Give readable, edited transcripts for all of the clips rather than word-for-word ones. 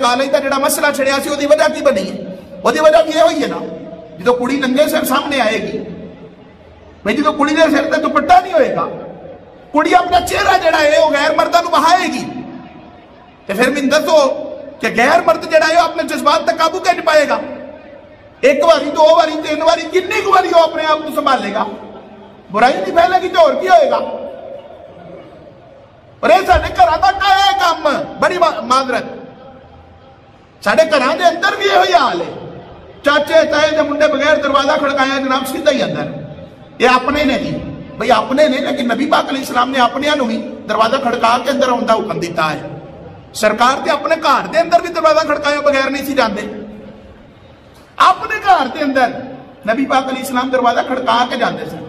College का जो मसला छिड़िया सी उसकी वजह की बनी है? उसकी वजह भी यही है ना, जो कुड़ी नंगे सिर सामने आएगी, भाई जो कुड़ी के सिर से दुपट्टा नहीं होएगा, कुड़ी अपना चेहरा जड़ा है वो गैर मर्दा बहाएगी, तो फिर मैंने दसो कि गैर मर्द जड़ा है अपने जज्बात तक काबू कैसे पाएगा? एक बारी, दो बारी, तीन बारी, कितनी बारी वो अपने आप को संभालेगा? बुराई नहीं फैलेगी तो और क्या होएगा? और ये साढ़े घर का है काम, बड़ी माजरत, साढ़े घर के अंदर भी यही हाल है। चाचे ताए जो मुंडे बगैर दरवाजा खड़काया जनाब सीधा ही अंदर, ये अपने ने जी, भाई अपने ने, लेकिन नबी पाक अलैहिस्सलाम ने अपने भी दरवाजा खड़का के अंदर आने का हुक्म दिता है। सरकार के अपने घर के अंदर भी दरवाजा खड़काए बगैर नहीं सी जाते, अपने घर के अंदर नबी पाक अलैहिस्सलाम दरवाजा खड़का के जाते थे।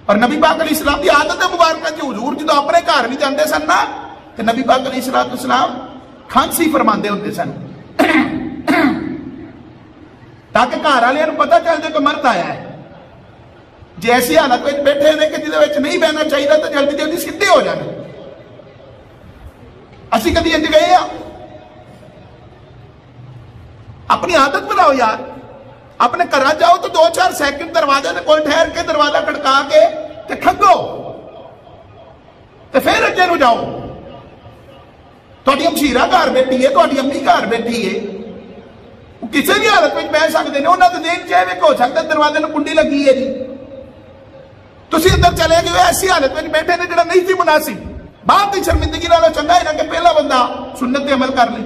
और नबी पाक अलैहिस्सलाम की आदत है मुबारक जी, हुजूर जो अपने घर भी जाते सन ना, तो नबी पाक अलैहिस्सलाम खांसी फरमाते होंगे सन, ताकि घर वाले पता चल जाए कि मर्द आया है। जे ऐसी हालत में बैठे ने कि जिद नहीं बहना चाहिए तो जल्दी जल्दी सीधे हो जाए। असी कभी इंज गए आ? अपनी आदत बनाओ यार, अपने घर जाओ तो 2-4 सेकंड दरवाजे ने कोई ठहर के दरवाजा खड़का के ते खंगो, तो फिर अगे जाओ। थोड़ी मशीरा घर बैठी है, थोड़ी अम्मी घर बैठी है, किसी भी हालत में बह सकते हैं, उन्होंने तो देख चाहे हो सकता दरवाजे में कुंडी लगी है जी, तुम अंदर चले गए ऐसी हालत में बैठे ने जो नहीं थी मुनासिब। बात की शर्मिंदगी नालों चंगा है ना कि पहला बंदा सुन्नत पे अमल कर ले।